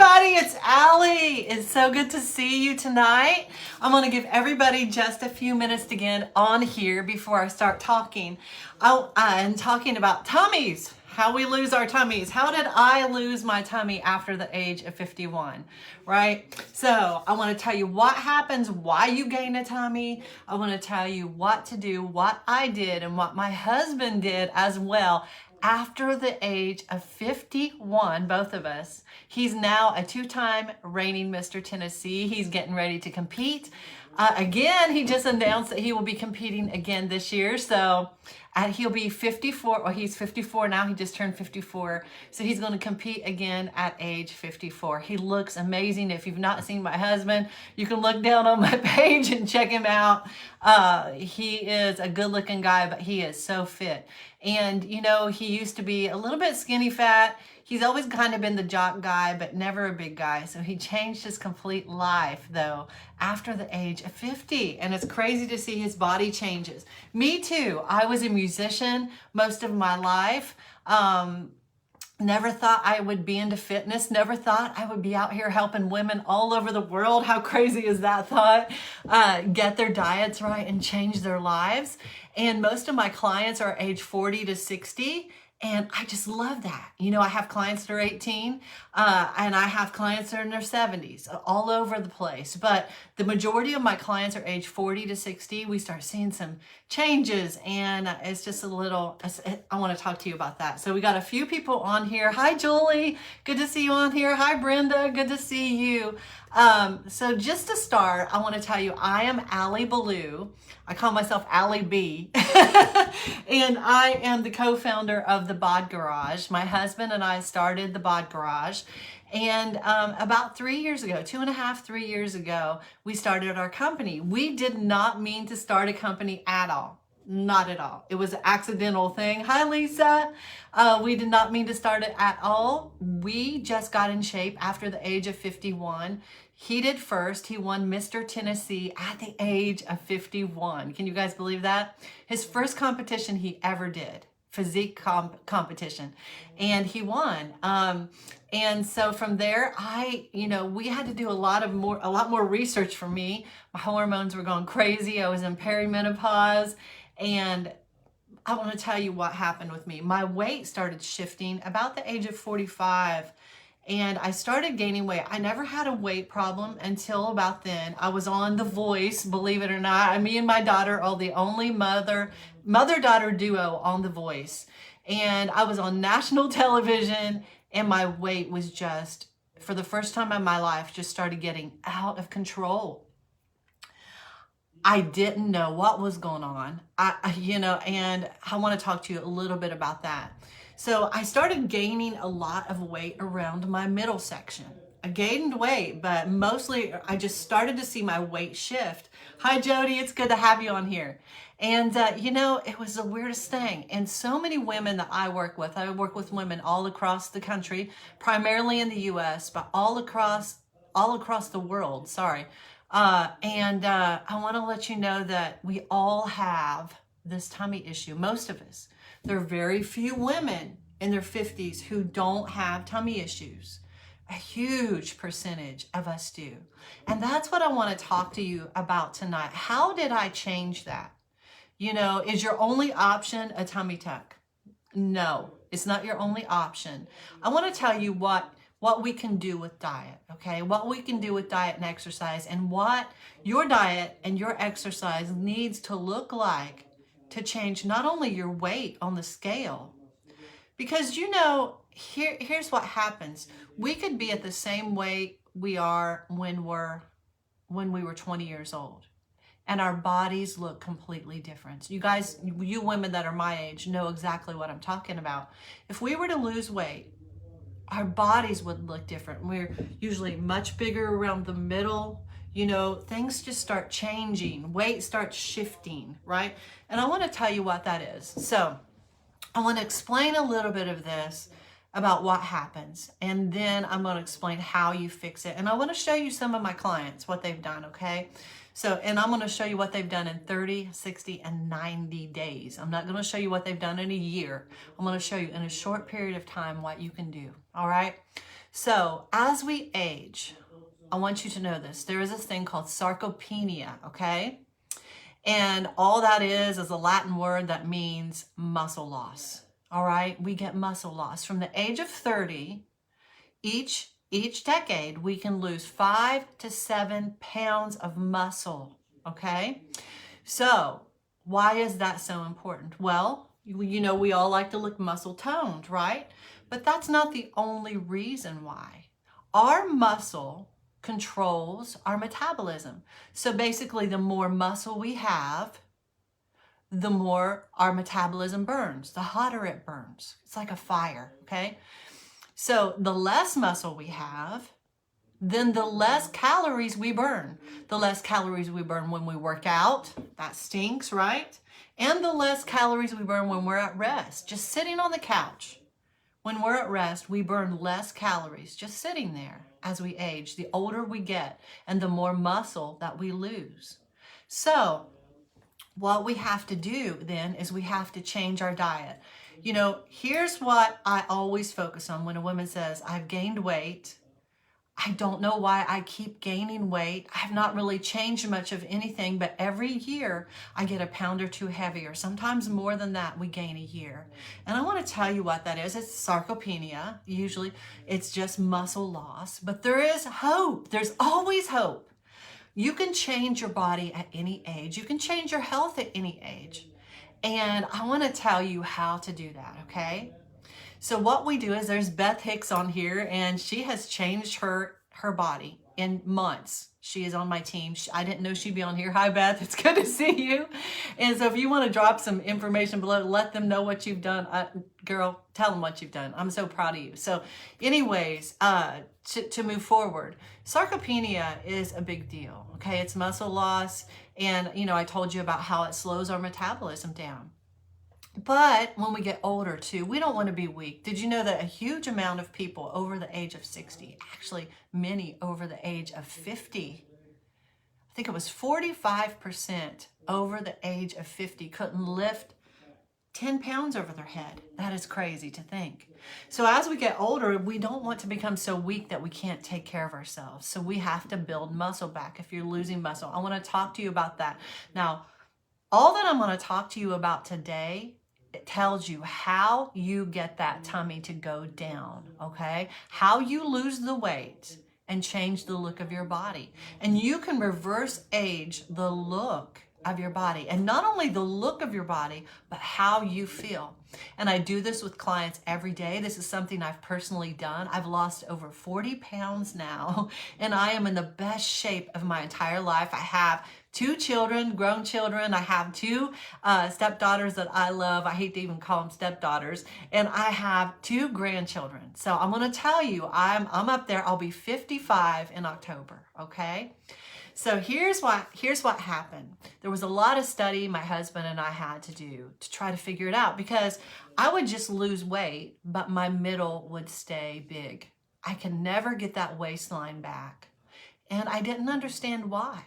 everybody, it's Allie. It's so good to see you tonight. I'm going to give everybody just a few minutes to get on here before I start talking. I'm talking about tummies, how we lose our tummies. How did I lose my tummy after the age of 51, right? So I want to tell you what happens, why you gain a tummy. I want to tell you what to do, what I did, and what my husband did as well. After the age of 51, both of us. He's now a two-time reigning Mr. Tennessee. He's getting ready to compete. Again, he just announced that he will be competing again this year. So he'll be 54, or he's 54 now. He just turned 54. So he's going to compete again at age 54. He looks amazing. If you've not seen my husband, you can look down on my page and check him out. He is a good looking guy, but he is so fit. And, you know, he used to be a little bit skinny fat. He's always kind of been the jock guy, but never a big guy. So he changed his complete life, though, after the age of 50. And it's crazy to see his body changes. Me too. I was a musician most of my life. Never thought I would be into fitness. Never thought I would be out here helping women all over the world. How crazy is that thought? Get their diets right and change their lives. And most of my clients are age 40 to 60. And I just love that. You know, I have clients that are 18, and I have clients that are in their 70s, all over the place. But the majority of my clients are age 40 to 60. We start seeing some changes, and it's just a little, I want to talk to you about that. So we got a few people on here. Hi, Julie. Good to see you on here. Hi, Brenda. Good to see you. So just to start, I want to tell you, I am Allie Ballou. I call myself Allie B. And I am the co-founder of the Bod Garage. My husband and I started the Bod Garage. And about 3 years ago, 2.5, 3 years ago, we started our company. We did not mean to start a company at all. Not at all. It was an accidental thing. Hi, Lisa. We did not mean to start it at all. We just got in shape after the age of 51. He did first. He won Mr. Tennessee at the age of 51. Can you guys believe that? His first competition he ever did, physique competition, and he won. And so from there, we had to do a lot more research for me. My hormones were going crazy. I was in perimenopause, and I want to tell you what happened with me. My weight started shifting about the age of 45. And I started gaining weight. I never had a weight problem until about then. I was on The Voice, believe it or not. Me and my daughter are the only mother-daughter duo on The Voice. And I was on national television, and my weight was just, for the first time in my life, just started getting out of control. I didn't know what was going on, and I want to talk to you a little bit about that. So I started gaining a lot of weight around my middle section. I gained weight, but mostly I just started to see my weight shift. Hi, Jody. It's good to have you on here. And, it was the weirdest thing. And so many women that I work with women all across the country, primarily in the U.S., but all across the world. Sorry. I want to let you know that we all have this tummy issue, most of us. There are very few women in their 50s who don't have tummy issues. A huge percentage of us do. And that's what I want to talk to you about tonight. How did I change that? Is your only option a tummy tuck? No, it's not your only option. I want to tell you what we can do with diet, okay? What we can do with diet and exercise, and what your diet and your exercise needs to look like to change not only your weight on the scale, because here's what happens. We could be at the same weight we are when we were 20 years old, and our bodies look completely different. You guys, you women that are my age know exactly what I'm talking about. If we were to lose weight, our bodies would look different. We're usually much bigger around the middle. Things just start changing. Weight starts shifting, right? And I want to tell you what that is. So I want to explain a little bit of this about what happens. And then I'm going to explain how you fix it. And I want to show you some of my clients, what they've done, okay? And I'm going to show you what they've done in 30, 60, and 90 days. I'm not going to show you what they've done in a year. I'm going to show you in a short period of time what you can do, all right? So as we age, I want you to know this. There is this thing called sarcopenia, okay? And all that is a Latin word that means muscle loss. All right, we get muscle loss. From the age of 30, each decade, we can lose 5 to 7 pounds of muscle, okay? So why is that so important? Well, you know, we all like to look muscle toned, right? But that's not the only reason why. Our muscle controls our metabolism. So basically, the more muscle we have, the more our metabolism burns, the hotter it burns. It's like a fire, okay? So the less muscle we have, then the less calories we burn. The less calories we burn when we work out, that stinks, right? And the less calories we burn when we're at rest, just sitting on the couch. When we're at rest, we burn less calories just sitting there as we age, the older we get, and the more muscle that we lose. So what we have to do then is we have to change our diet. You know, here's what I always focus on when a woman says, I've gained weight. I don't know why I keep gaining weight. I have not really changed much of anything, but every year I get a pound or two heavier. Sometimes more than that, we gain a year. And I want to tell you what that is. It's sarcopenia. Usually it's just muscle loss, but there is hope. There's always hope. You can change your body at any age. You can change your health at any age. And I want to tell you how to do that, okay? So what we do is there's Beth Hicks on here, and she has changed her body in months. She is on my team. I didn't know she'd be on here. Hi, Beth. It's good to see you. And so if you want to drop some information below, let them know what you've done. Girl, tell them what you've done. I'm so proud of you. So anyways, to move forward, sarcopenia is a big deal, okay? It's muscle loss. And, you know, I told you about how it slows our metabolism down. But when we get older too, we don't want to be weak. Did you know that a huge amount of people over the age of 60, actually many over the age of 50, I think it was 45% over the age of 50 couldn't lift 10 pounds over their head. That is crazy to think. So as we get older, we don't want to become so weak that we can't take care of ourselves. So we have to build muscle back. If you're losing muscle, I want to talk to you about that. Now, all that I'm going to talk to you about today, it tells you how you get that tummy to go down, okay? How you lose the weight and change the look of your body. And you can reverse age the look of your body. And not only the look of your body, but how you feel. And I do this with clients every day. This is something I've personally done. I've lost over 40 pounds now, and I am in the best shape of my entire life. I have 2 children, grown children. I have 2 stepdaughters that I love. I hate to even call them stepdaughters. And I have 2 grandchildren. So I'm going to tell you, I'm up there. I'll be 55 in October, okay? So here's what happened. There was a lot of study my husband and I had to do to try to figure it out, because I would just lose weight, but my middle would stay big. I could never get that waistline back. And I didn't understand why.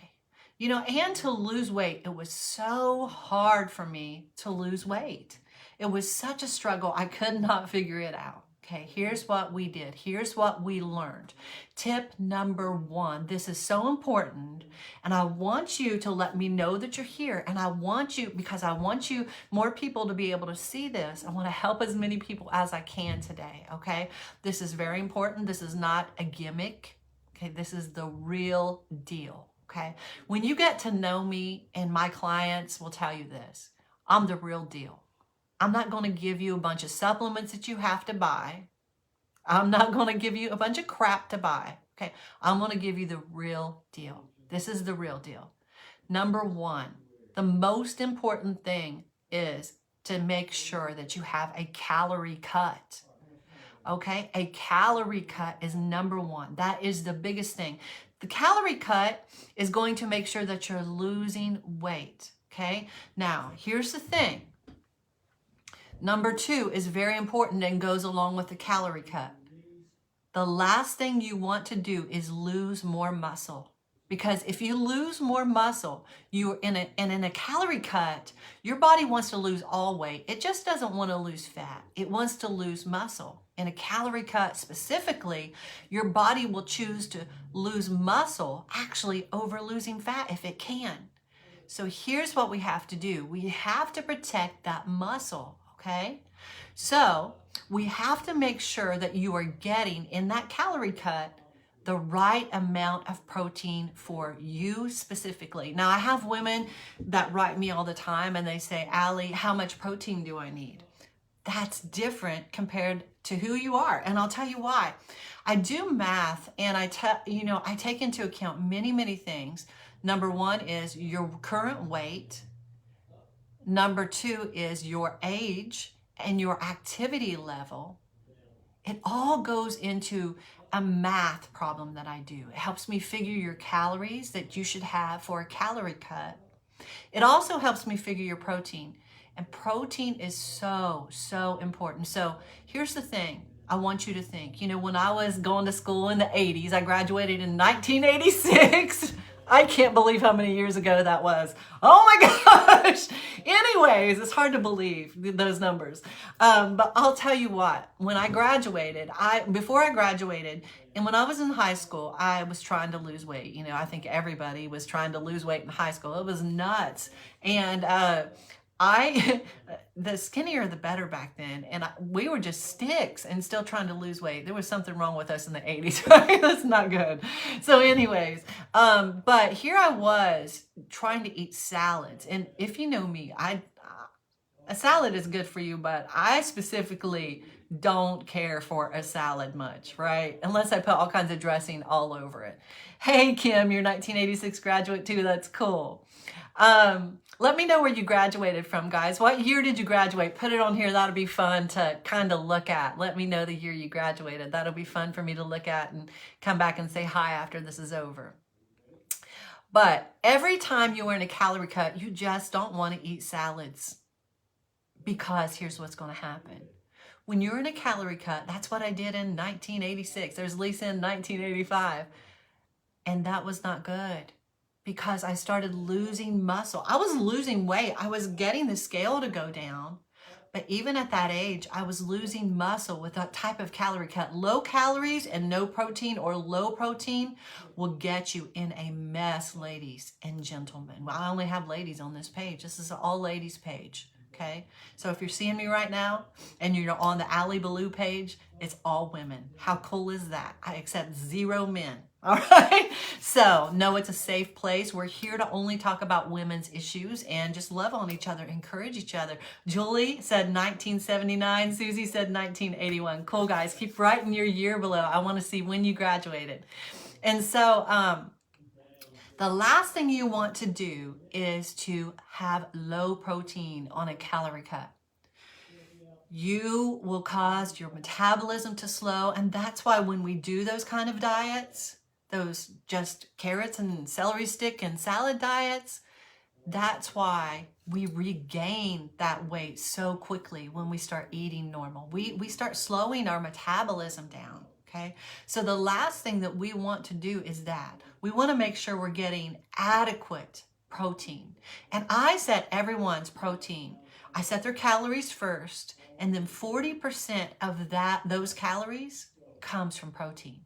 You know, and to lose weight, it was so hard for me to lose weight. It was such a struggle. I could not figure it out. Okay, here's what we did. Here's what we learned. Tip number 1. This is so important, and I want you to let me know that you're here. And I want you, because I want you, more people to be able to see this. I want to help as many people as I can today, okay? This is very important. This is not a gimmick, okay? This is the real deal, okay? When you get to know me, and my clients will tell you this, I'm the real deal. I'm not going to give you a bunch of supplements that you have to buy. I'm not going to give you a bunch of crap to buy. Okay, I'm going to give you the real deal. This is the real deal. Number 1, the most important thing is to make sure that you have a calorie cut. Okay, a calorie cut is number 1. That is the biggest thing. The calorie cut is going to make sure that you're losing weight. Okay, now here's the thing. Number 2 is very important and goes along with the calorie cut. The last thing you want to do is lose more muscle. Because if you lose more muscle, you're in a calorie cut, your body wants to lose all weight. It just doesn't want to lose fat. It wants to lose muscle. In a calorie cut specifically, your body will choose to lose muscle actually over losing fat if it can. So here's what we have to do. We have to protect that muscle, okay? So we have to make sure that you are getting in that calorie cut the right amount of protein for you specifically. Now, I have women that write me all the time and they say, Allie, how much protein do I need? That's different compared to who you are. And I'll tell you why. I do math and I take into account many things. Number one is your current weight. Number two is your age and your activity level. It all goes into a math problem that I do. It helps me figure your calories that you should have for a calorie cut. It also helps me figure your protein. And protein is so important. So here's the thing. I want you to think, when I was going to school in the 80s, I graduated in 1986. I can't believe how many years ago that was. Oh my gosh. Anyways, it's hard to believe those numbers. But I'll tell you what, when I graduated, before I graduated, and when I was in high school, I was trying to lose weight. I think everybody was trying to lose weight in high school. It was nuts. And the skinnier the better back then, and we were just sticks and still trying to lose weight. There was something wrong with us in the 80s, right? That's not good. So anyways, but here I was trying to eat salads, and if you know me, a salad is good for you, but I specifically don't care for a salad much, right? Unless I put all kinds of dressing all over it. Hey, Kim, you're 1986 graduate too. That's cool. Let me know where you graduated from, guys. What year did you graduate? Put it on here. That'll be fun to kind of look at. Let me know the year you graduated. That'll be fun for me to look at and come back and say hi after this is over. But every time you are in a calorie cut, you just don't want to eat salads, because here's what's going to happen. When you're in a calorie cut, that's what I did in 1986. There's Lisa in 1985. And that was not good, because I started losing muscle. I was losing weight. I was getting the scale to go down. But even at that age, I was losing muscle with that type of calorie cut. Low calories and no protein, or low protein, will get you in a mess, ladies and gentlemen. Well, I only have ladies on this page. This is an all ladies page. Okay, so if you're seeing me right now and you're on the Allie Ballou page, it's all women. How cool is that? I accept 0 men. All right, so no, it's a safe place. We're here to only talk about women's issues and just love on each other, encourage each other. Julie said 1979. Susie said 1981. Cool, guys. Keep writing your year below. I want to see when you graduated. And so the last thing you want to do is to have low protein on a calorie cut. You will cause your metabolism to slow, and that's why when we do those kind of diets, those just carrots and celery stick and salad diets, that's why we regain that weight so quickly when we start eating normal. We start slowing our metabolism down, okay? So the last thing that we want to do is that. We want to make sure we're getting adequate protein. And I set everyone's protein. I set their calories first, and then 40% of those calories comes from protein.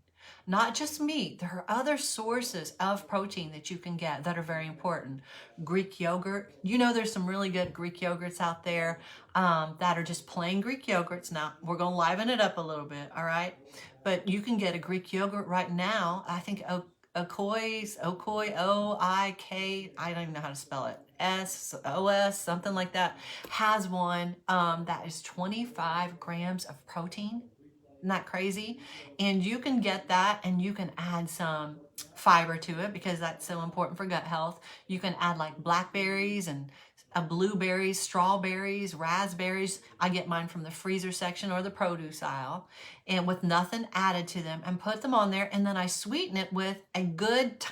Not just meat. There are other sources of protein that you can get that are very important. Greek yogurt. There's some really good Greek yogurts out there that are just plain Greek yogurts. Now, we're going to liven it up a little bit, all right? But you can get a Greek yogurt right now. I think Oikoy, O-I-K, I don't even know how to spell it. S-O-S, something like that, has one that is 25 grams of protein. Isn't that crazy? And you can get that, and you can add some fiber to it, because that's so important for gut health. You can add like blackberries and blueberries, strawberries, raspberries. I get mine from the freezer section or the produce aisle, and with nothing added to them, and put them on there. And then I sweeten it with a good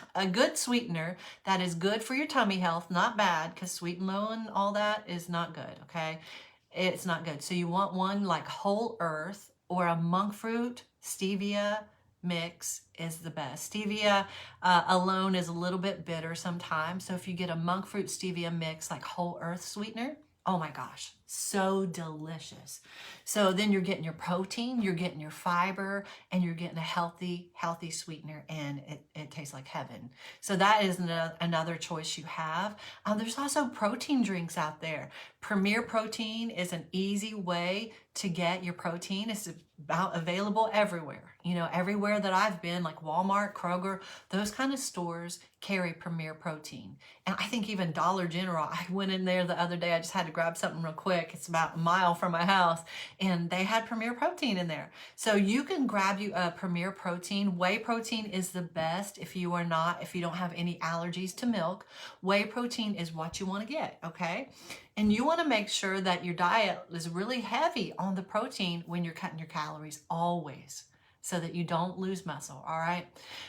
sweetener that is good for your tummy health, not bad, because sweet and low and all that is not good, okay? It's not good. So you want one like whole earth, or a monk fruit stevia mix is the best. Stevia alone is a little bit bitter sometimes. So if you get a monk fruit stevia mix, like whole earth sweetener, oh my gosh, So delicious. So then you're getting your protein, you're getting your fiber, and you're getting a healthy sweetener, and it tastes like heaven. So that is another choice you have. There's also protein drinks out there. Premier Protein is an easy way to get your protein. It's about available everywhere. You know, everywhere that I've been, like Walmart, Kroger, those kind of stores carry Premier Protein. And I think even Dollar General, I went in there the other day, I just had to grab something real quick. It's about a mile from my house, and they had Premier Protein in there. So you can grab you a Premier Protein. Whey protein is the best if you don't have any allergies to milk. Whey protein is what you want to get, okay? And you want to make sure that your diet is really heavy on the protein when you're cutting your calories, always, so that you don't lose muscle, all right?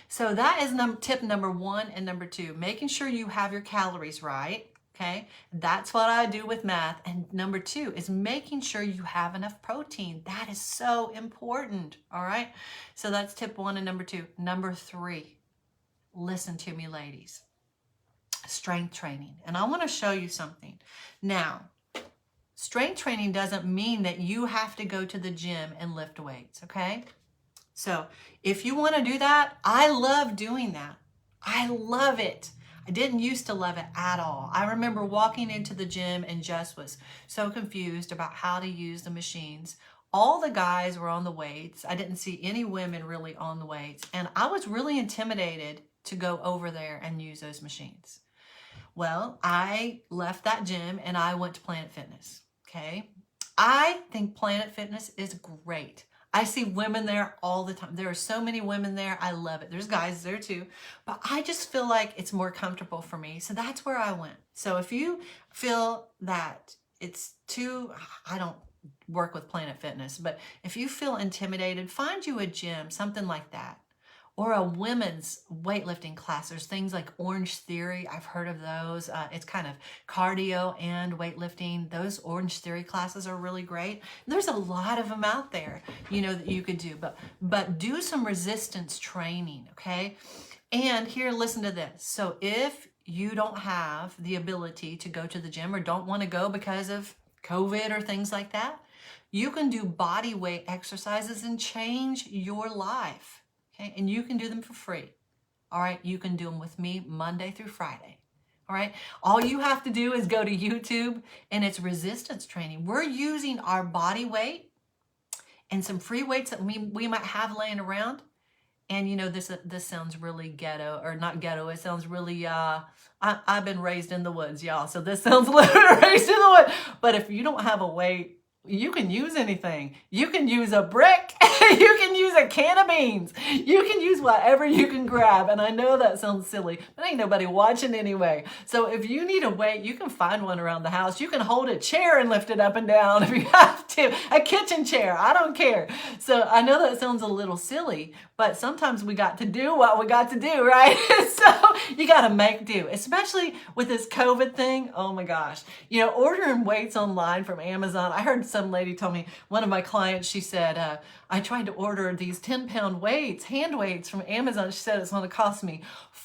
So that is tip number 1 and number 2, making sure you have your calories right, okay? That's what I do with math. And number 2 is making sure you have enough protein. That is so important, all right? So that's tip 1 and number 2. Number 3, listen to me, ladies. Strength training. And I want to show you something. Now, strength training doesn't mean that you have to go to the gym and lift weights, okay? So if you want to do that, I love doing that. I love it. I didn't used to love it at all. I remember walking into the gym and just was so confused about how to use the machines. All the guys were on the weights. I didn't see any women really on the weights. And I was really intimidated to go over there and use those machines. Well, I left that gym and I went to Planet Fitness, okay? I think Planet Fitness is great. I see women there all the time. There are so many women there. I love it. There's guys there too, but I just feel like it's more comfortable for me. So that's where I went. So if you feel that it's too, I don't work with Planet Fitness, but if you feel intimidated, find you a gym, something like that. Or a women's weightlifting class. There's things like Orange Theory. I've heard of those. It's kind of cardio and weightlifting. Those Orange Theory classes are really great. There's a lot of them out there, you know, that you could do. But do some resistance training, okay? And here, listen to this. So if you don't have the ability to go to the gym or don't want to go because of COVID or things like that, you can do body weight exercises and change your life. Okay, and you can do them for free. All right, you can do them with me Monday through Friday. All right, all you have to do is go to YouTube, and it's resistance training. We're using our body weight and some free weights that we might have laying around. And you know, this sounds really ghetto, or not ghetto. It sounds really I've been raised in the woods, y'all. So this sounds literally raised in the woods. But if you don't have a weight, you can use anything. You can use a brick. You can use a can of beans. You can use whatever you can grab. And I know that sounds silly, but ain't nobody watching anyway. So if you need a weight, you can find one around the house. You can hold a chair and lift it up and down if you have to. A kitchen chair. I don't care. So I know that sounds a little silly, but sometimes we got to do what we got to do, right? So you got to make do, especially with this COVID thing. Oh my gosh. You know, ordering weights online from Amazon. I heard some lady told me, one of my clients, she said, I tried to order these 10-pound weights, hand weights from Amazon. She said it's going to cost me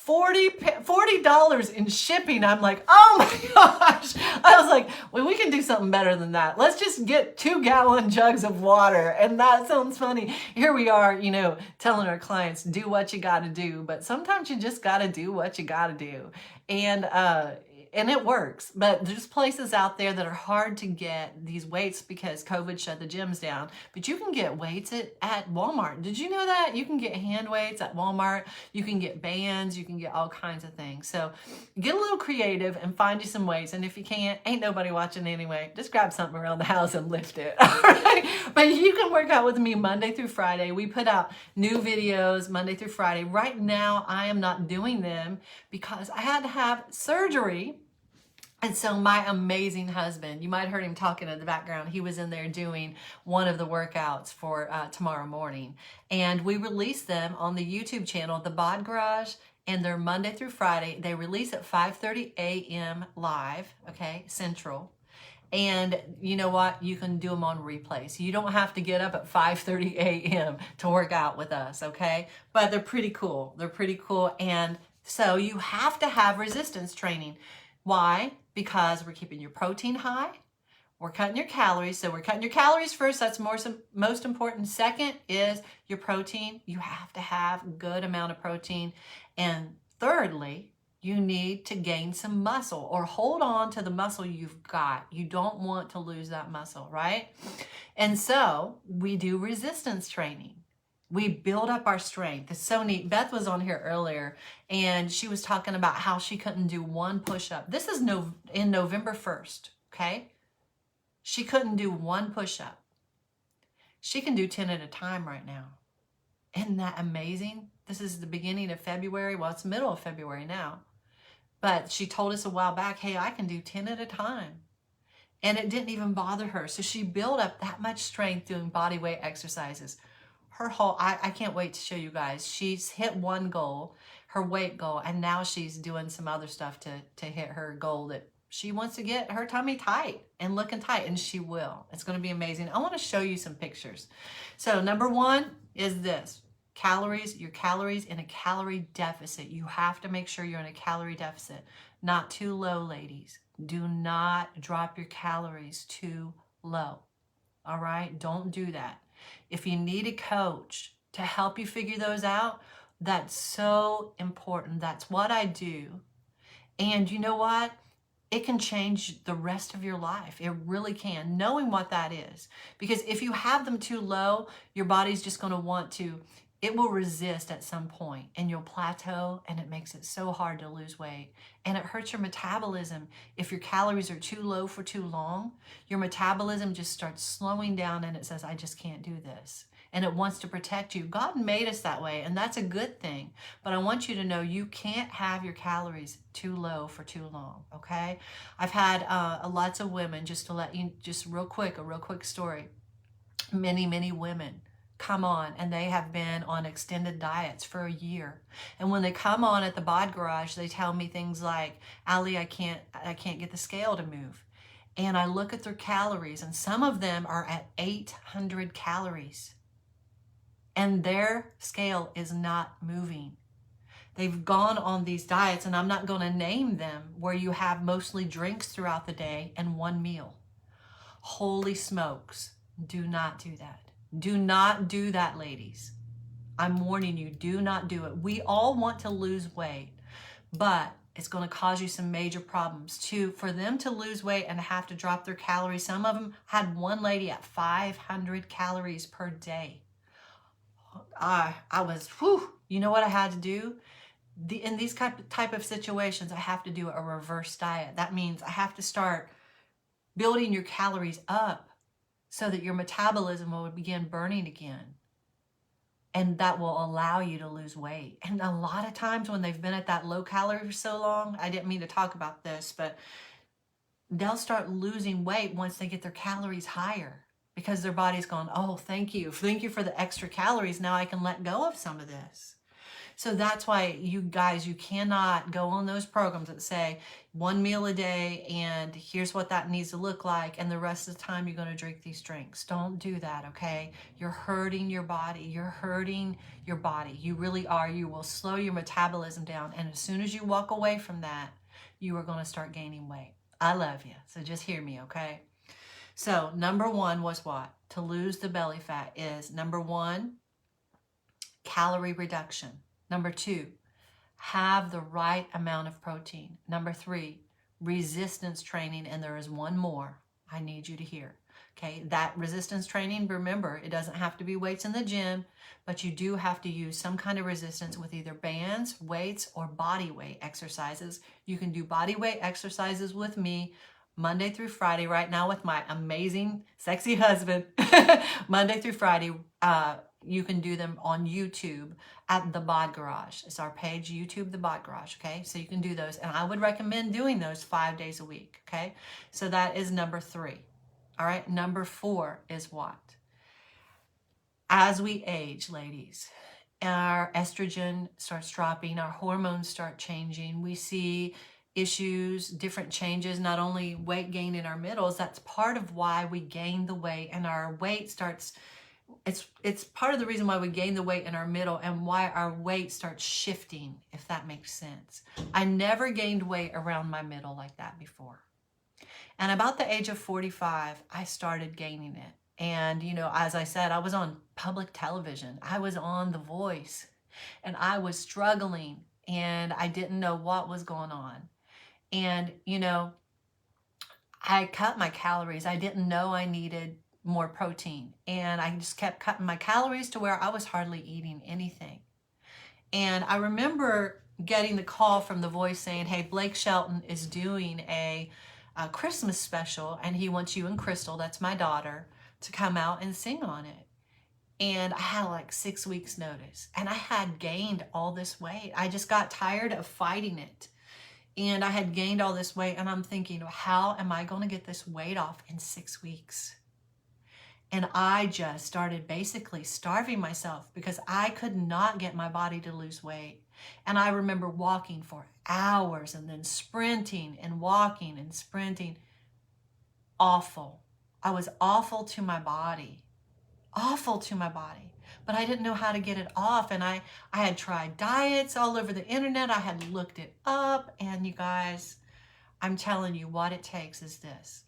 $40 in shipping. I'm like, oh my gosh. I was like, well, we can do something better than that. Let's just get 2-gallon jugs of water. And that sounds funny. Here we are, you know, telling our clients, do what you got to do. But sometimes you just got to do what you got to do. And it works, but there's places out there that are hard to get these weights because COVID shut the gyms down. But you can get weights at Walmart. Did you know that? You can get hand weights at Walmart. You can get bands. You can get all kinds of things. So get a little creative and find you some weights. And if you can't, ain't nobody watching anyway. Just grab something around the house and lift it. All right? But you can work out with me Monday through Friday. We put out new videos Monday through Friday. Right now, I am not doing them because I had to have surgery. And so my amazing husband, you might have heard him talking in the background. He was in there doing one of the workouts for tomorrow morning. And we release them on the YouTube channel, The Bod Garage, and they're Monday through Friday. They release at 5:30 a.m. live, okay, Central. And you know what? You can do them on replay. So you don't have to get up at 5:30 a.m. to work out with us, okay? But they're pretty cool. They're pretty cool. And so you have to have resistance training. Why? Because we're keeping your protein high, We're cutting your calories. So we're cutting your calories first. That's most important. Second is your protein. You have to have a good amount of protein. And thirdly, you need to gain some muscle or hold on to the muscle you've got. You don't want to lose that muscle, right? And so we do resistance training. We build up our strength. It's so neat. Beth was on here earlier and she was talking about how she couldn't do one push-up. This is in November 1st, okay? She couldn't do one push-up. She can do 10 at a time right now. Isn't that amazing? This is the beginning of February. Well, it's middle of February now. But she told us a while back, hey, I can do 10 at a time. And it didn't even bother her. So she built up that much strength doing body weight exercises. Her whole, I can't wait to show you guys. She's hit one goal, her weight goal, and now she's doing some other stuff to hit her goal that she wants to get her tummy tight and looking tight, and she will. It's going to be amazing. I want to show you some pictures. So number one is this. Calories, your calories in a calorie deficit. You have to make sure you're in a calorie deficit. Not too low, ladies. Do not drop your calories too low. All right? Don't do that. If you need a coach to help you figure those out, that's so important. That's what I do. And you know what? It can change the rest of your life. It really can, knowing what that is. Because if you have them too low, your body's just going to want to, it will resist at some point and you'll plateau, and it makes it so hard to lose weight. And it hurts your metabolism. If your calories are too low for too long, your metabolism just starts slowing down and it says, I just can't do this. And it wants to protect you. God made us that way, and that's a good thing. But I want you to know you can't have your calories too low for too long, okay? I've had lots of women, just to let you, just a real quick story. Many women come on and they have been on extended diets for a year. And when they come on at the Bod Garage, they tell me things like, Allie, I can't get the scale to move. And I look at their calories, and some of them are at 800 calories. And their scale is not moving. They've gone on these diets, and I'm not going to name them, where you have mostly drinks throughout the day and one meal. Holy smokes, do not do that. Do not do that, ladies. I'm warning you, do not do it. We all want to lose weight, but it's going to cause you some major problems too. For them to lose weight and have to drop their calories, some of them had one lady at 500 calories per day. I was, whew, you know what I had to do? In these type of situations, I have to do a reverse diet. That means I have to start building your calories up so that your metabolism will begin burning again. And that will allow you to lose weight. And a lot of times when they've been at that low calorie for so long, I didn't mean to talk about this, but they'll start losing weight once they get their calories higher. Because their body's gone, oh, thank you for the extra calories. Now I can let go of some of this. So that's why you guys, you cannot go on those programs that say one meal a day and here's what that needs to look like, and the rest of the time you're going to drink these drinks. Don't do that, okay? You're hurting your body. You're hurting your body. You really are. You will slow your metabolism down, and as soon as you walk away from that, you are going to start gaining weight. I love you, so just hear me, okay? So number one was what? To lose the belly fat is, number one, calorie reduction. Number two, have the right amount of protein. Number three, resistance training. And there is one more I need you to hear. Okay, that resistance training, remember, it doesn't have to be weights in the gym, but you do have to use some kind of resistance with either bands, weights, or body weight exercises. You can do body weight exercises with me Monday through Friday right now with my amazing, sexy husband. Monday through Friday, you can do them on YouTube at the Bod Garage. It's our page, YouTube, the Bod Garage, okay? So you can do those, and I would recommend doing those 5 days a week, okay? So that is number three, all right? Number four is what? As we age, ladies, our estrogen starts dropping, our hormones start changing. We see issues, different changes, not only weight gain in our middles. That's part of why we gain the weight, and our weight starts, it's part of the reason why we gain the weight in our middle and why our weight starts shifting, if that makes sense. I never gained weight around my middle like that before. And about the age of 45, I started gaining it. And, as I said, I was on public television. I was on The Voice, and I was struggling, and I didn't know what was going on. And, I cut my calories. I didn't know I needed more protein. And I just kept cutting my calories to where I was hardly eating anything. And I remember getting the call from The Voice saying, hey, Blake Shelton is doing a Christmas special, and he wants you and Crystal, that's my daughter, to come out and sing on it. And I had like 6 weeks notice, and I had gained all this weight. I just got tired of fighting it. And I had gained all this weight, and I'm thinking, how am I going to get this weight off in 6 weeks? And I just started basically starving myself because I could not get my body to lose weight. And I remember walking for hours and then sprinting and walking and sprinting. Awful. I was awful to my body. Awful to my body. But I didn't know how to get it off. And I had tried diets all over the internet. I had looked it up. And you guys, I'm telling you, what it takes is this.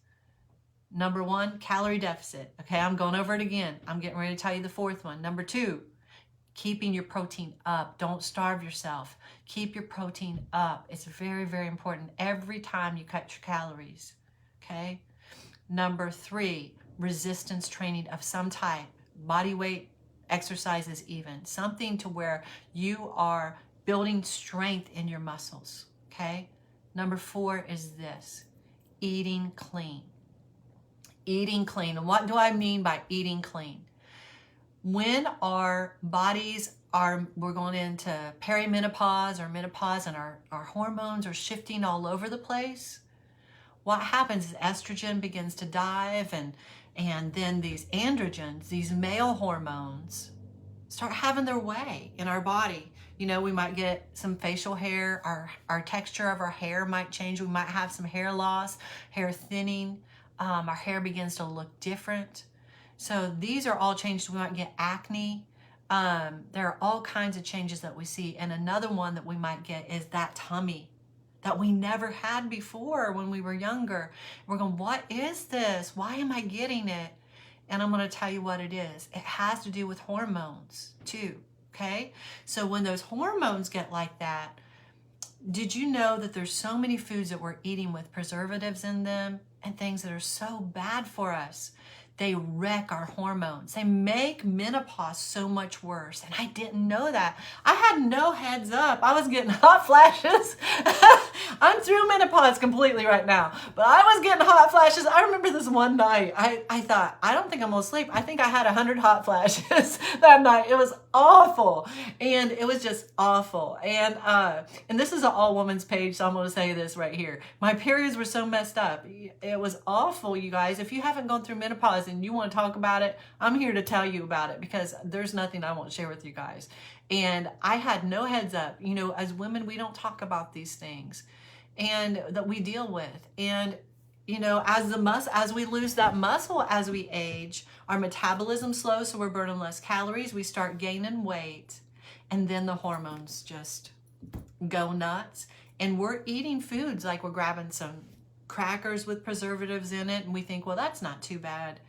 Number 1, calorie deficit. Okay, I'm going over it again. I'm getting ready to tell you the 4th one. Number 2, keeping your protein up. Don't starve yourself. Keep your protein up. It's very, very important every time you cut your calories. Okay? Number 3, resistance training of some type. Body weight exercises even. Something to where you are building strength in your muscles. Okay? Number 4 is this. Eating clean. Eating clean. And what do I mean by eating clean? When our bodies we're going into perimenopause or menopause, and our hormones are shifting all over the place, what happens is estrogen begins to dive, and then these androgens, these male hormones, start having their way in our body. We might get some facial hair, our texture of our hair might change, we might have some hair loss, hair thinning, our hair begins to look different. So these are all changes. We might get acne. There are all kinds of changes that we see. And another one that we might get is that tummy that we never had before when we were younger. We're going, what is this? Why am I getting it? And I'm going to tell you what it is. It has to do with hormones too, okay? So when those hormones get like that, did you know that there's so many foods that we're eating with preservatives in them and things that are so bad for us? They wreck our hormones. They make menopause so much worse. And I didn't know that. I had no heads up. I was getting hot flashes. I'm through menopause completely right now. But I was getting hot flashes. I remember this one night. I thought, I don't think I'm going to sleep. I think I had 100 hot flashes that night. It was awful. And it was just awful. And this is an all women's page, so I'm going to say this right here. My periods were so messed up. It was awful, you guys. If you haven't gone through menopause and you want to talk about it, I'm here to tell you about it, because there's nothing I won't share with you guys. And I had no heads up. As women, we don't talk about these things and that we deal with. And as we lose that muscle as we age, our metabolism slows, so we're burning less calories, we start gaining weight, and then the hormones just go nuts. And we're eating foods like we're grabbing some crackers with preservatives in it, and we think, well, that's not too bad.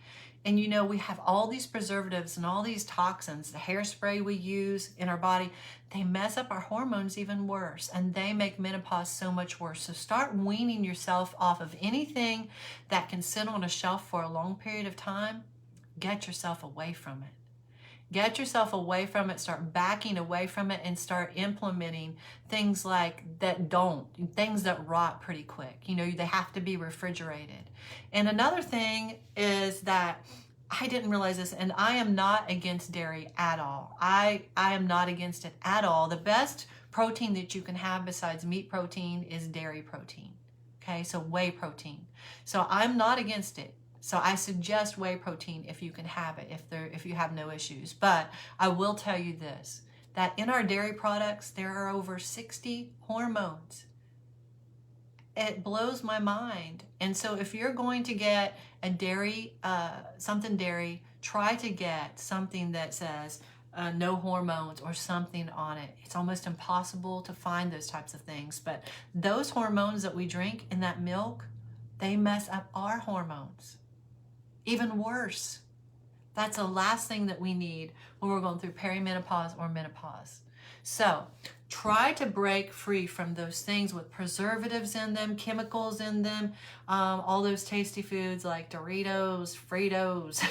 And we have all these preservatives and all these toxins, the hairspray we use in our body, they mess up our hormones even worse, and they make menopause so much worse. So start weaning yourself off of anything that can sit on a shelf for a long period of time. Get yourself away from it. Get yourself away from it, start backing away from it, and start implementing things like things that rot pretty quick. They have to be refrigerated. And another thing is that I didn't realize this, and I am not against dairy at all. I am not against it at all. The best protein that you can have besides meat protein is dairy protein. Okay, so whey protein. So I'm not against it. So I suggest whey protein if you can have it, if you have no issues. But I will tell you this, that in our dairy products, there are over 60 hormones. It blows my mind. And so if you're going to get a dairy, something dairy, try to get something that says no hormones or something on it. It's almost impossible to find those types of things. But those hormones that we drink in that milk they mess up our hormones. Even worse. That's the last thing that we need when we're going through perimenopause or menopause. So try to break free from those things with preservatives in them, chemicals in them, all those tasty foods like Doritos, Fritos,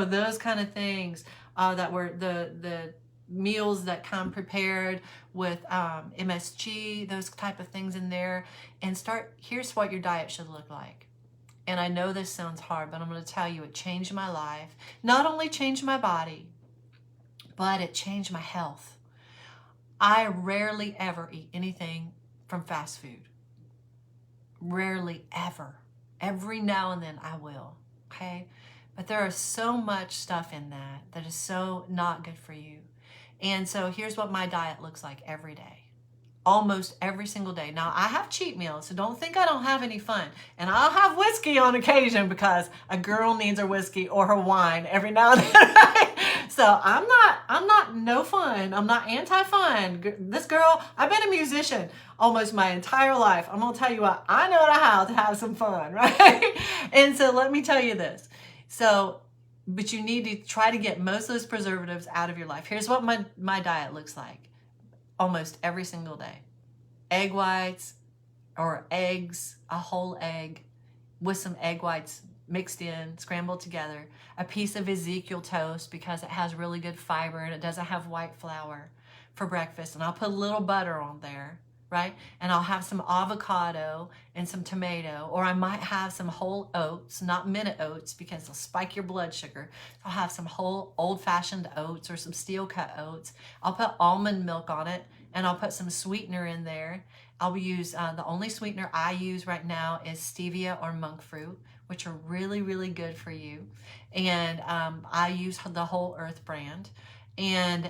those kind of things that were the meals that come prepared with MSG, those type of things in there. And here's what your diet should look like. And I know this sounds hard, but I'm going to tell you, it changed my life. Not only changed my body, but it changed my health. I rarely ever eat anything from fast food. Rarely ever. Every now and then I will, okay? But there is so much stuff in that is so not good for you. And so here's what my diet looks like every day. Almost every single day. Now, I have cheat meals, so don't think I don't have any fun. And I'll have whiskey on occasion because a girl needs her whiskey or her wine every now and then, right? So I'm not no fun. I'm not anti-fun. This girl, I've been a musician almost my entire life. I'm going to tell you what, I know how to have some fun, right? And so let me tell you this. But you need to try to get most of those preservatives out of your life. Here's what my diet looks like. Almost every single day. Egg whites or eggs, a whole egg with some egg whites mixed in, scrambled together. A piece of Ezekiel toast because it has really good fiber and it doesn't have white flour for breakfast. And I'll put a little butter on there, right? And I'll have some avocado and some tomato, or I might have some whole oats, not minute oats because they'll spike your blood sugar. I'll have some whole old-fashioned oats or some steel-cut oats. I'll put almond milk on it, and I'll put some sweetener in there. I'll use, the only sweetener I use right now is stevia or monk fruit, which are really, really good for you. And I use the Whole Earth brand. And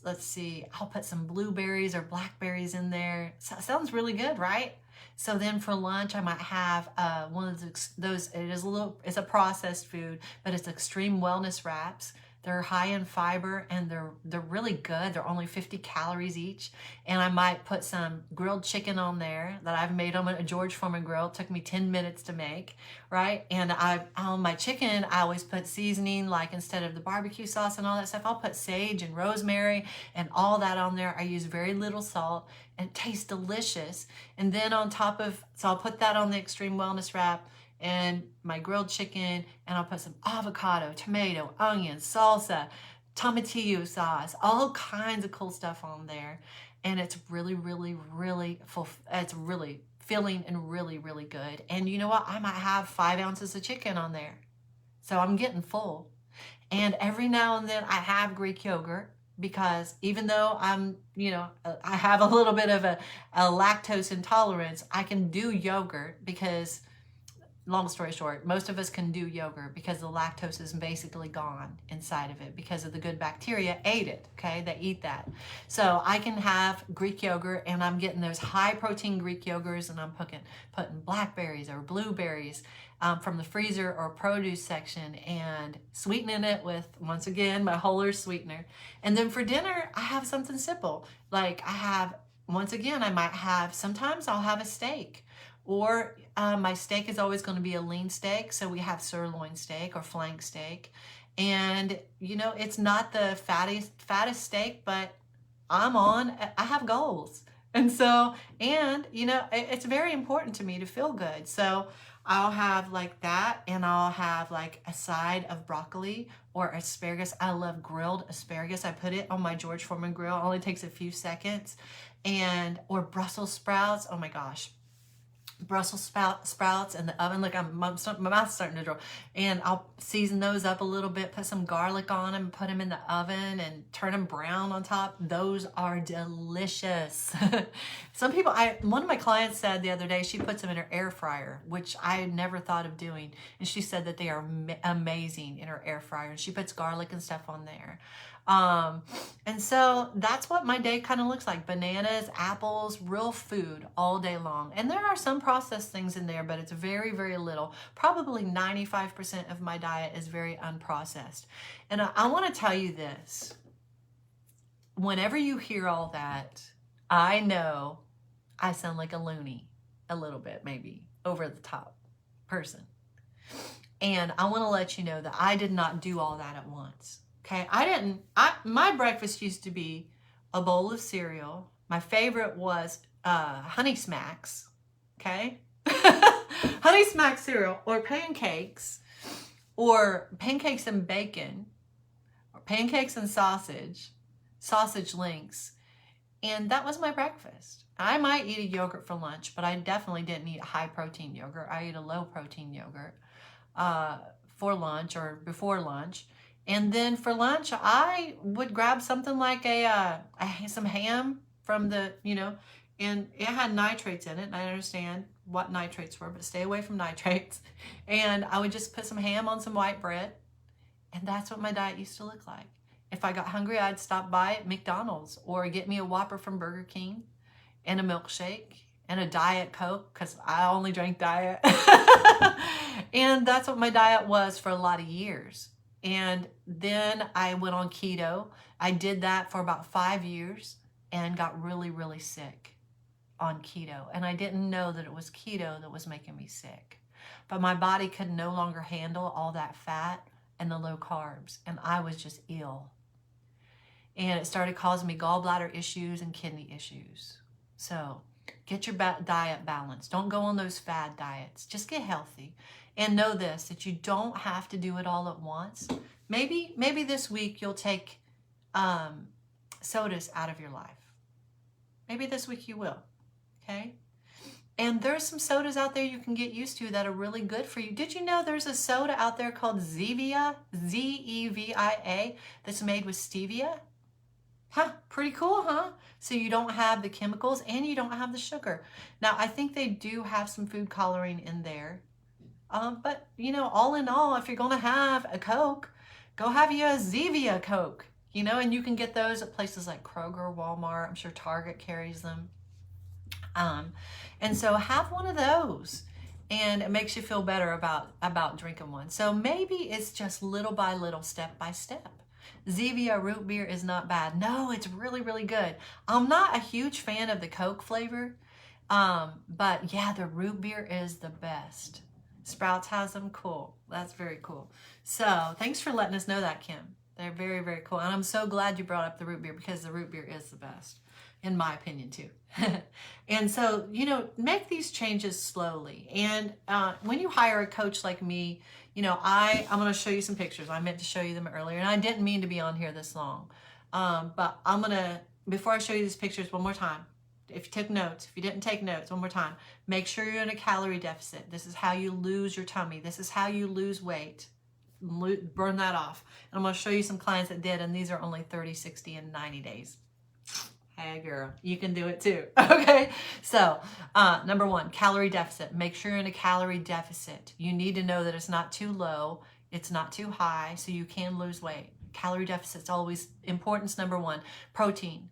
let's see, I'll put some blueberries or blackberries in there. Sounds really good, right? So then for lunch, I might have one of those, it's a processed food, but it's extreme wellness wraps. They're high in fiber and they're really good. They're only 50 calories each. And I might put some grilled chicken on there that I've made on a George Foreman grill. It took me 10 minutes to make, right? And on my chicken, I always put seasoning, like instead of the barbecue sauce and all that stuff, I'll put sage and rosemary and all that on there. I use very little salt and it tastes delicious. And then on top of, so I'll put that on the extreme wellness wrap and my grilled chicken, and I'll put some avocado, tomato, onion, salsa, tomatillo sauce, all kinds of cool stuff on there. And it's really, really, really it's really filling and really, really good. And you know what? I might have 5 ounces of chicken on there. So I'm getting full. And every now and then I have Greek yogurt because even though I have a little bit of a lactose intolerance, I can do yogurt because, long story short, most of us can do yogurt because the lactose is basically gone inside of it because of the good bacteria ate it, okay? They eat that. So I can have Greek yogurt and I'm getting those high protein Greek yogurts and I'm putting blackberries or blueberries from the freezer or produce section and sweetening it with, once again, my Whole Earth sweetener. And then for dinner, I have something simple. Like sometimes I'll have a steak. Or my steak is always going to be a lean steak. So we have sirloin steak or flank steak. And, it's not the fattest steak, but I have goals. And so, it's very important to me to feel good. So I'll have like that, and I'll have like a side of broccoli or asparagus. I love grilled asparagus. I put it on my George Foreman grill. It only takes a few seconds. Or Brussels sprouts. Oh my gosh. Brussels sprouts in the oven. Look, my mouth's starting to draw. And I'll season those up a little bit, put some garlic on them, put them in the oven and turn them brown on top. Those are delicious. One of my clients said the other day, she puts them in her air fryer, which I never thought of doing. And she said that they are amazing in her air fryer. And she puts garlic and stuff on there. And so that's what my day kind of looks like. Bananas, apples, real food all day long. And there are some processed things in there, but it's very, very little. Probably 95% of my diet is very unprocessed. And I want to tell you this. Whenever you hear all that, I know I sound like a loony a little bit, maybe. over the top person. And I want to let you know that I did not do all that at once. Okay, my breakfast used to be a bowl of cereal. My favorite was Honey Smacks. Okay, Honey Smacks cereal, or pancakes and bacon, or pancakes and sausage links. And that was my breakfast. I might eat a yogurt for lunch, but I definitely didn't eat a high protein yogurt. I ate a low protein yogurt for lunch or before lunch. And then for lunch, I would grab something like some ham from the, and it had nitrates in it. And I understand what nitrates were, but stay away from nitrates. And I would just put some ham on some white bread. And that's what my diet used to look like. If I got hungry, I'd stop by at McDonald's or get me a Whopper from Burger King and a milkshake and a Diet Coke, because I only drank Diet. And that's what my diet was for a lot of years. And then I went on keto. I did that for about 5 years and got really, really sick on keto. And I didn't know that it was keto that was making me sick. But my body could no longer handle all that fat and the low carbs. And I was just ill. And it started causing me gallbladder issues and kidney issues. So get your diet balanced. Don't go on those fad diets. Just get healthy. And know this, that you don't have to do it all at once. Maybe this week you'll take sodas out of your life. Maybe this week you will, okay? And there's some sodas out there you can get used to that are really good for you. Did you know there's a soda out there called Zevia, Z-E-V-I-A, that's made with stevia? Huh, pretty cool, huh? So you don't have the chemicals and you don't have the sugar. Now, I think they do have some food coloring in there. But, all in all, if you're going to have a Coke, go have you a Zevia Coke, and you can get those at places like Kroger, Walmart. I'm sure Target carries them. And so have one of those, and it makes you feel better about drinking one. So maybe it's just little by little, step by step. Zevia root beer is not bad. No, it's really, really good. I'm not a huge fan of the Coke flavor, but yeah, the root beer is the best. Sprouts has them. Cool. That's very cool. So thanks for letting us know that, Kim. They're very, very cool. And I'm so glad you brought up the root beer, because the root beer is the best, in my opinion, too. And so, make these changes slowly. And when you hire a coach like me, I'm going to show you some pictures. I meant to show you them earlier, and I didn't mean to be on here this long. But I'm going to, before I show you these pictures one more time, if you took notes, if you didn't take notes, one more time, make sure you're in a calorie deficit. This is how you lose your tummy. This is how you lose weight. Burn that off. And I'm going to show you some clients that did, and these are only 30, 60, and 90 days. Hey, girl, you can do it too. Okay, so number one, calorie deficit. Make sure you're in a calorie deficit. You need to know that it's not too low, it's not too high, so you can lose weight. Calorie deficit's always importance number one. Protein.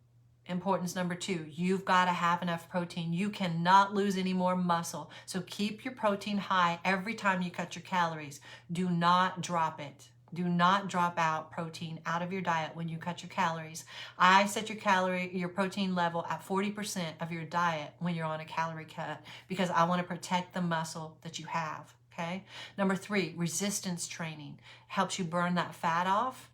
Importance number two, you've got to have enough protein. You cannot lose any more muscle. So keep your protein high every time you cut your calories. Do not drop it. Do not drop out protein out of your diet when you cut your calories. I set your protein level at 40% of your diet when you're on a calorie cut, because I want to protect the muscle that you have, okay? Number three, resistance training. Helps you burn that fat off,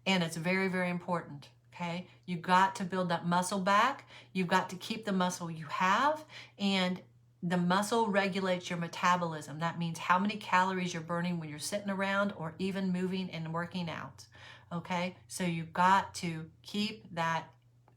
and it's very, very important. Okay, you've got to build that muscle back. You've got to keep the muscle you have, and the muscle regulates your metabolism. That means how many calories you're burning when you're sitting around or even moving and working out. Okay, so you've got to keep that.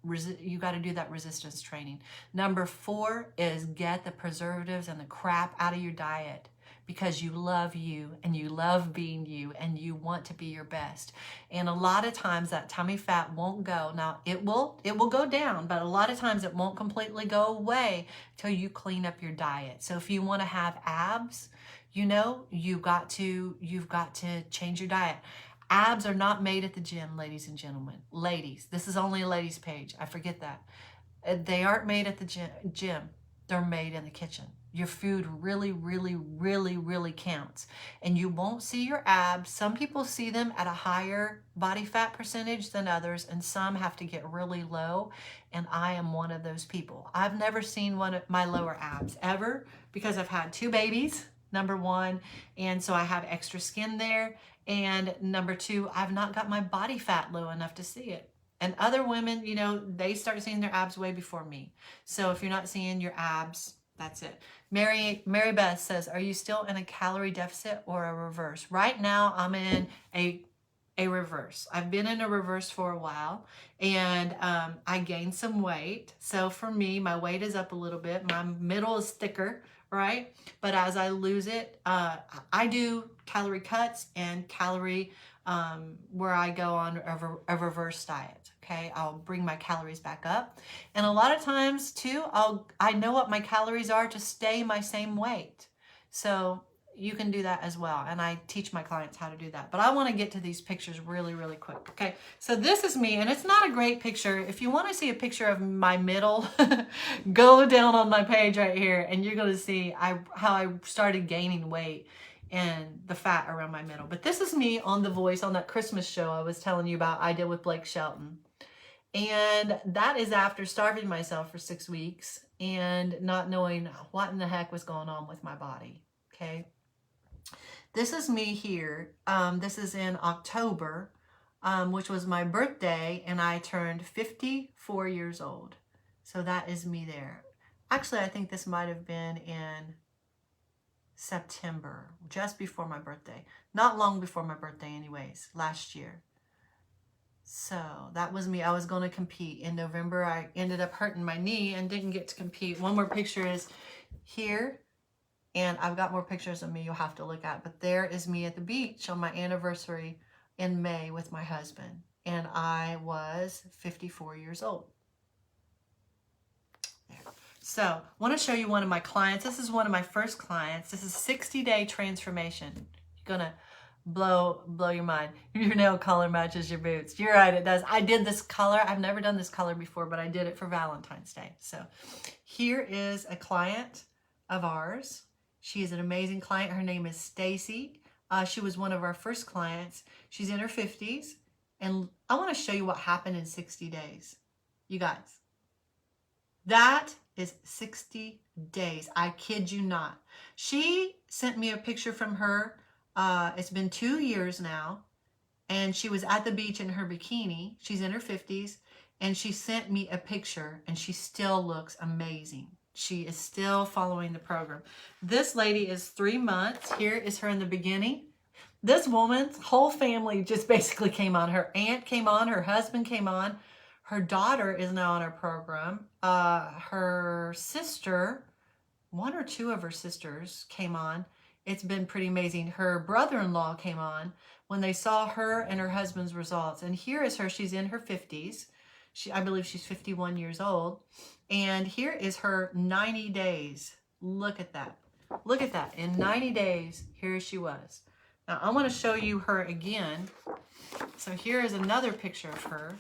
You got to do that resistance training. Number four is get the preservatives and the crap out of your diet, because you love you and you love being you and you want to be your best. And a lot of times that tummy fat won't go. Now it will go down, but a lot of times it won't completely go away till you clean up your diet. So if you want to have abs, you've got to change your diet. Abs are not made at the gym, ladies and gentlemen. Ladies, this is only a ladies page. I forget that. They aren't made at the gym. they're made in the kitchen. Your food really, really, really, really counts. And you won't see your abs. Some people see them at a higher body fat percentage than others, and some have to get really low. And I am one of those people. I've never seen one of my lower abs ever because I've had 2 babies, number one. And so I have extra skin there. And number 2, I've not got my body fat low enough to see it. And other women, you know, they start seeing their abs way before me. So if you're not seeing your abs, that's it. Mary Beth says, are you still in a calorie deficit or a reverse? Right now, I'm in a reverse. I've been in a reverse for a while, and I gained some weight. So for me, my weight is up a little bit. My middle is thicker, right? But as I lose it, I do calorie cuts and calorie where I go on a reverse diet. Okay, I'll bring my calories back up. And a lot of times too, I know what my calories are to stay my same weight. So you can do that as well. And I teach my clients how to do that. But I want to get to these pictures really, really quick. Okay, so this is me, and it's not a great picture. If you want to see a picture of my middle, go down on my page right here, and you're going to see how I started gaining weight and the fat around my middle. But this is me on The Voice, on that Christmas show I was telling you about I did with Blake Shelton. And that is after starving myself for 6 weeks and not knowing what in the heck was going on with my body. Okay. This is me here. This is in October, which was my birthday, and I turned 54 years old. So that is me there. Actually, I think this might have been in September, just before my birthday. Not long before my birthday anyways, last year. So that was me. I was going to compete. In November, I ended up hurting my knee and didn't get to compete. One more picture is here. And I've got more pictures of me you'll have to look at. But there is me at the beach on my anniversary in May with my husband. And I was 54 years old. There. So I want to show you one of my clients. This is one of my first clients. This is 60-day transformation. You're going to blow your mind. Your nail color matches your boots. You're right, it does. I did this color. I've never done this color before, but I did it for Valentine's Day. So here is a client of ours. She is an amazing client. Her name is Stacy. She was one of our first clients. She's in her 50s. And I want to show you what happened in 60 days. You guys, that is 60 days. I kid you not. She sent me a picture from her. It's been 2 years now, and she was at the beach in her bikini. She's in her 50s, and she sent me a picture, and she still looks amazing. She is still following the program. This lady is 3 months. Here is her in the beginning. This woman's whole family just basically came on. Her aunt came on. Her husband came on. Her daughter is now on our program. Her sister, 1 or 2 of her sisters came on. It's been pretty amazing. Her brother-in-law came on when they saw her and her husband's results. And here is her. She's in her 50s. I believe she's 51 years old. And here is her 90 days. Look at that. Look at that. In 90 days, here she was. Now, I want to show you her again. So here is another picture of her.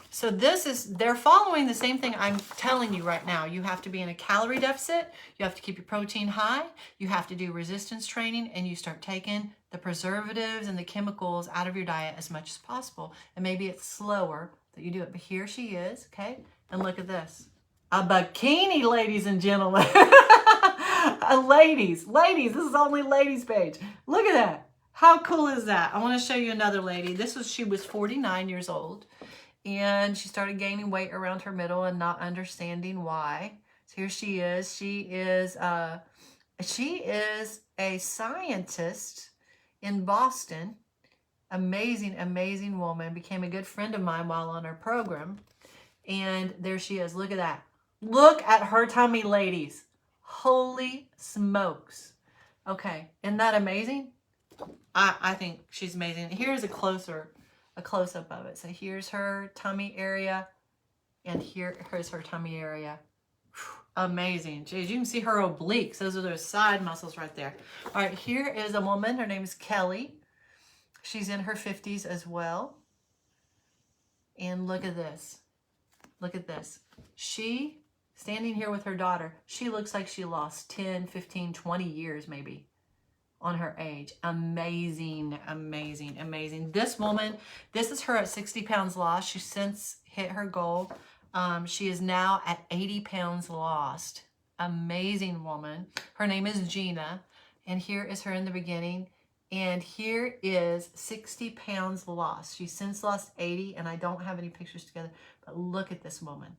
So they're following the same thing I'm telling you right now. You have to be in a calorie deficit. You have to keep your protein high. You have to do resistance training, and you start taking the preservatives and the chemicals out of your diet as much as possible. And maybe it's slower that you do it. But here she is, okay? And look at this. A bikini, ladies and gentlemen. Ladies, this is only ladies page. Look at that. How cool is that? I want to show you another lady. She was 49 years old, and she started gaining weight around her middle and not understanding why. So here she is. She is a scientist in Boston. Amazing, amazing woman. Became a good friend of mine while on our program. And there she is. Look at that. Look at her tummy, ladies. Holy smokes. Okay, isn't that amazing? I think she's amazing. Here's a close-up of it. So here's her tummy area, and here's her tummy area. Whew, amazing. Jeez, you can see her obliques. Those are those side muscles right there. All right, here is a woman. Her name is Kelly. She's in her 50s as well. And look at this. Look at this. She standing here with her daughter. She looks like she lost 10, 15, 20 years maybe on her age. Amazing, amazing, amazing. This woman, this is her at 60 pounds lost. She's since hit her goal. She is now at 80 pounds lost. Amazing woman. Her name is Gina. And here is her in the beginning. And here is 60 pounds lost. She's since lost 80, and I don't have any pictures together, but look at this woman.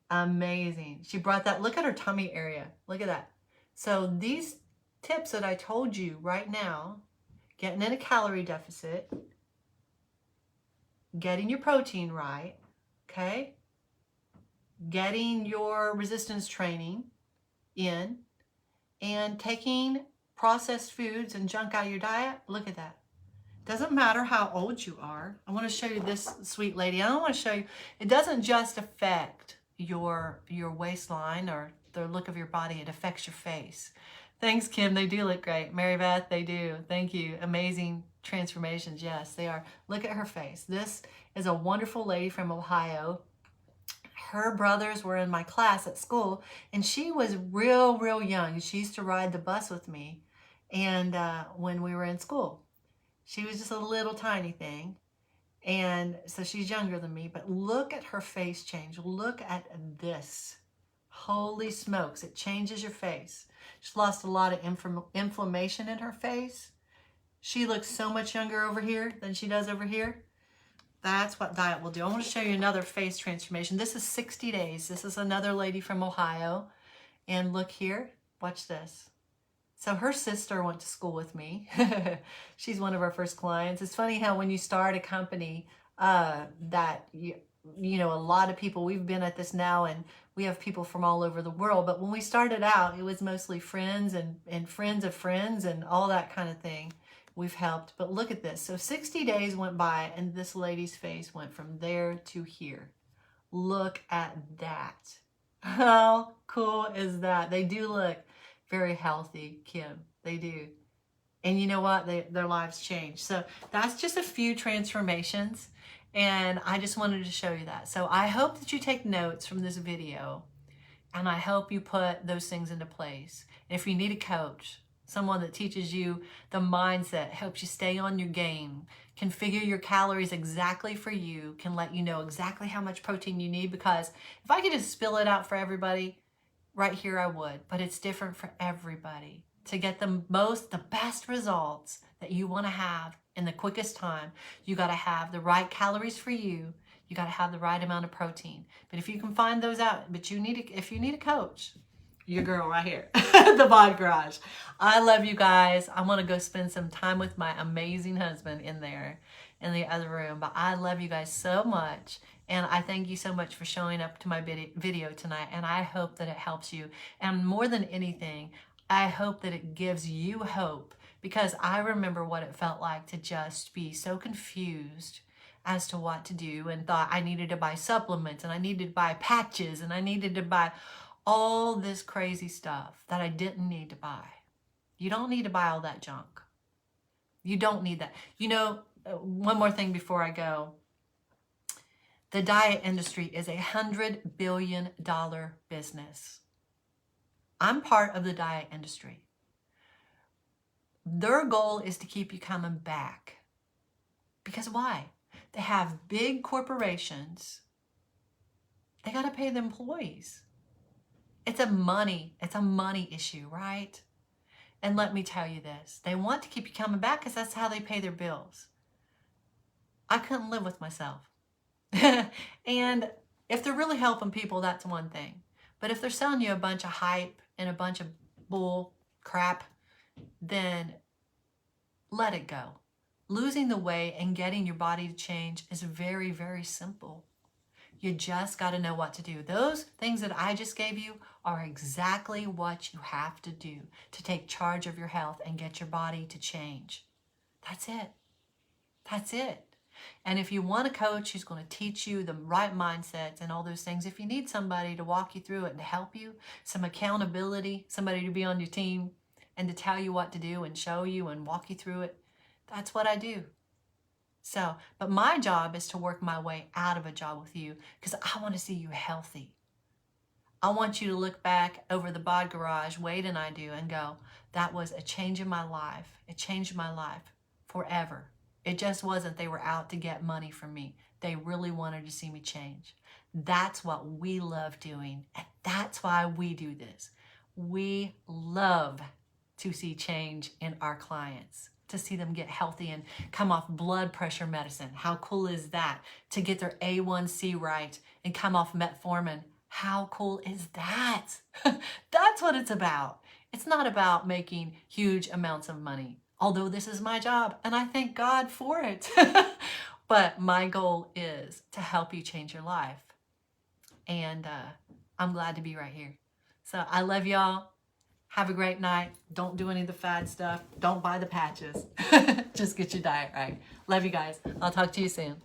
Amazing. She brought that, look at her tummy area. Look at that. So these tips that I told you right now, getting in a calorie deficit, getting your protein right, okay? Getting your resistance training in, and taking processed foods and junk out of your diet. Look at that. Doesn't matter how old you are. I want to show you this sweet lady. I don't want to show you, it doesn't just affect your waistline or the look of your body, it affects your face. Thanks, Kim. They do look great. Mary Beth, they do. Thank you. Amazing transformations. Yes, they are. Look at her face. This is a wonderful lady from Ohio. Her brothers were in my class at school, and she was real young. She used to ride the bus with me, and when we were in school. She was just a little tiny thing, and so she's younger than me, but look at her face change. Look at this. Holy smokes, it changes your face. She's lost a lot of inflammation in her face. She looks so much younger over here than she does over here. That's what diet will do. I want to show you another face transformation. This is 60 days. This is another lady from Ohio. And look here, watch this. So her sister went to school with me. She's one of our first clients. It's funny how when you start a company that you know, a lot of people, we've been at this now and we have people from all over the world. But when we started out, it was mostly friends and friends of friends and all that kind of thing. We've helped. But look at this. So 60 days went by and this lady's face went from there to here. Look at that. How cool is that? They do look very healthy, Kim. They do. And you know what? Their lives change. So that's just a few transformations. And I just wanted to show you that. So I hope that you take notes from this video. And I hope you put those things into place. And if you need a coach, someone that teaches you the mindset, helps you stay on your game, can figure your calories exactly for you, can let you know exactly how much protein you need. Because if I could just spill it out for everybody, right here I would. But it's different for everybody. To get the best results that you want to have in the quickest time, you got to have the right calories for you. You got to have the right amount of protein. But if you can find those out, but if you need a coach, your girl right here, the Bod Garage. I love you guys. I want to go spend some time with my amazing husband in there, in the other room. But I love you guys so much. And I thank you so much for showing up to my video tonight. And I hope that it helps you. And more than anything, I hope that it gives you hope. Because I remember what it felt like to just be so confused as to what to do and thought I needed to buy supplements and I needed to buy patches and I needed to buy all this crazy stuff that I didn't need to buy. You don't need to buy all that junk. You don't need that. You know, one more thing before I go. The diet industry is $100 billion business. I'm part of the diet industry. Their goal is to keep you coming back. Because why? They have big corporations. They got to pay the employees. It's a money issue, right? And let me tell you this. They want to keep you coming back because that's how they pay their bills. I couldn't live with myself. And if they're really helping people, that's one thing. But if they're selling you a bunch of hype and a bunch of bull crap, then let it go. Losing the weight and getting your body to change is very, very simple. You just got to know what to do. Those things that I just gave you are exactly what you have to do to take charge of your health and get your body to change. That's it. That's it. And if you want a coach who's going to teach you the right mindsets and all those things, if you need somebody to walk you through it and to help you, some accountability, somebody to be on your team and to tell you what to do and show you and walk you through it, that's what I do. So, but my job is to work my way out of a job with you because I want to see you healthy. I want you to look back over the bod garage, Wade and I do, and go, that was a change in my life. It changed my life forever. It just wasn't they were out to get money from me. They really wanted to see me change. That's what we love doing, and that's why we do this. We love to see change in our clients, to see them get healthy and come off blood pressure medicine. How cool is that? To get their A1C right and come off metformin. How cool is that? That's what it's about. It's not about making huge amounts of money, although this is my job and I thank God for it. But my goal is to help you change your life. And I'm glad to be right here. So I love y'all. Have a great night. Don't do any of the fad stuff. Don't buy the patches. Just get your diet right. Love you guys. I'll talk to you soon.